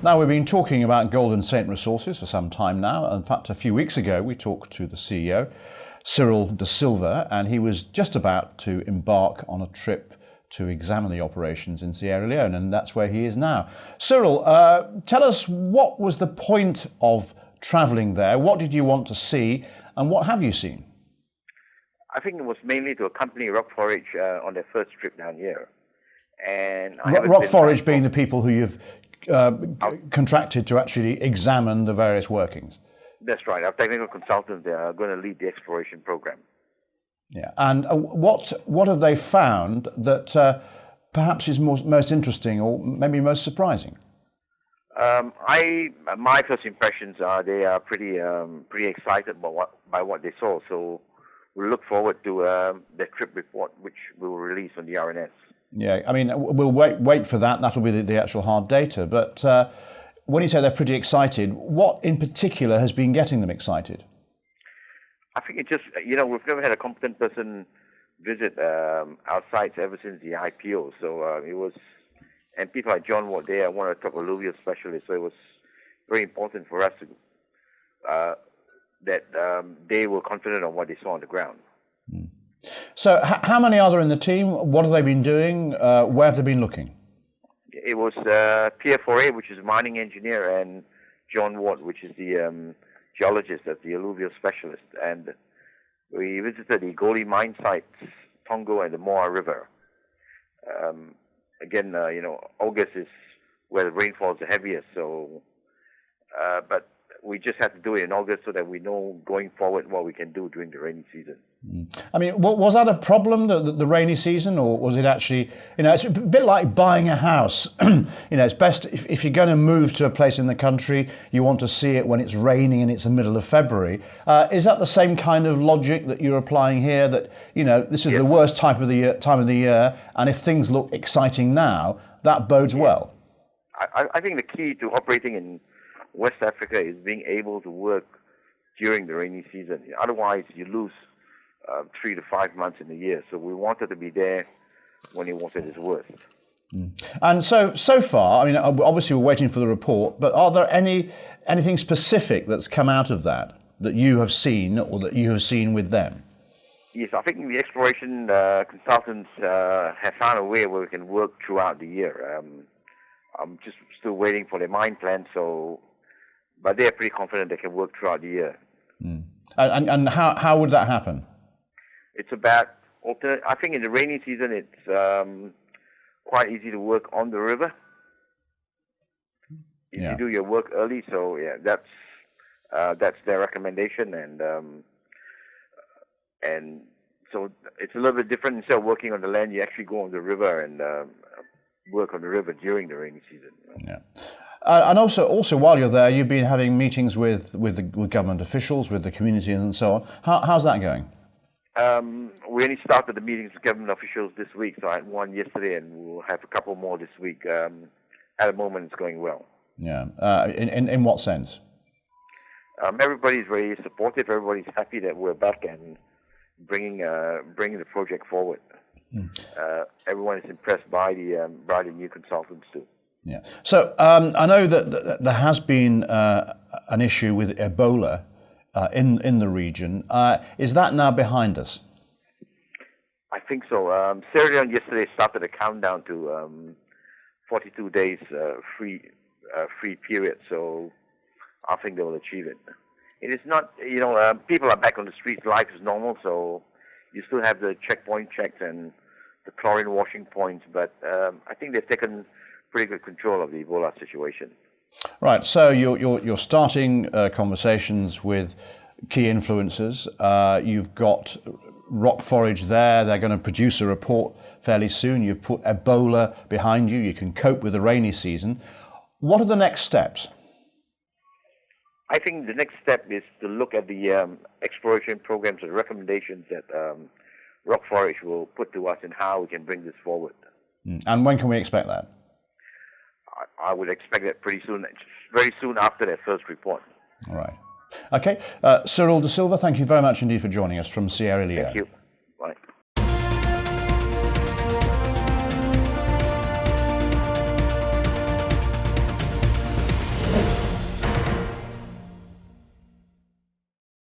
Now, we've been talking about gold and Saint resources for some time now. In fact, a few weeks ago, we talked to the CEO, Cyril D'Silva, and he was just about to embark on a trip to examine the operations in Sierra Leone, and that's where he is now. Cyril, tell us, what was the point of travelling there? What did you want to see, and what have you seen? I think it was mainly to accompany Rock Forage on their first trip down here. And Rock Forage being the people who you've contracted to actually examine the various workings. That's right. Our technical consultants, they are going to lead the exploration program. Yeah, and what have they found that perhaps is most interesting or maybe most surprising? My first impressions are they are pretty excited by what they saw. So we look forward to the trip report, which we will release on the RNS. Yeah, I mean, we'll wait for that. That'll be the actual hard data. But when you say they're pretty excited, what in particular has been getting them excited? I think it just, we've never had a competent person visit our sites ever since the IPO. So it was, and people like John Watt, they are one of the top alluvial specialists. So it was very important for us that they were confident on what they saw on the ground. Mm. So how many are there in the team? What have they been doing? Where have they been looking? It was Pierre Foray, which is a mining engineer, and John Watt, which is the geologist at the alluvial specialist. And we visited the Goli mine sites, Tongo and the Moa River. Again, August is where the rainfall is the heaviest. So, but we just have to do it in August so that we know going forward what we can do during the rainy season. I mean, was that a problem, the rainy season, or was it actually, it's a bit like buying a house. It's best if you're going to move to a place in the country, you want to see it when it's raining and it's the middle of February. Is that the same kind of logic that you're applying here, that, this is the worst time of the year, and if things look exciting now, that bodes well? I think the key to operating in West Africa is being able to work during the rainy season. Otherwise, you lose 3 to 5 months in the year. So we wanted to be there when it was at its worst. And so far, I mean, obviously we're waiting for the report, but are there anything specific that's come out of that you have seen or that you have seen with them? Yes, I think the exploration consultants have found a way where we can work throughout the year. I'm just still waiting for their mine plan, but they're pretty confident they can work throughout the year. And how would that happen? It's about I think in the rainy season it's quite easy to work on the river if you do your work early. So that's their recommendation, and so it's a little bit different. Instead of working on the land, you actually go on the river and work on the river during the rainy season. Yeah. And also, while you're there, you've been having meetings with government officials, with the community, and so on. How's that going? We only started the meetings with government officials this week, so I had one yesterday, and we'll have a couple more this week. At the moment, it's going well. Yeah. In what sense? Everybody's very supportive. Everybody's happy that we're back and bringing the project forward. Everyone is impressed by the new consultants too. Yeah. So I know that there has been an issue with Ebola in the region. Is that now behind us? I think so. Sierra Leone yesterday started a countdown to 42 days free period. So I think they will achieve it. It is not, people are back on the streets. Life is normal. So you still have the checkpoint checks and the chlorine washing points, but I think they've taken pretty good control of the Ebola situation. Right. So you're starting conversations with key influencers. You've got Rock Forage there. They're going to produce a report fairly soon. You've put Ebola behind you. You can cope with the rainy season. What are the next steps? I think the next step is to look at the exploration programs and recommendations that Rock Forage will put to us and how we can bring this forward. And when can we expect that? I would expect that pretty soon, very soon after their first report. All right. Okay. Cyril D'Silva, thank you very much indeed for joining us from Sierra Leone. Thank you. Bye.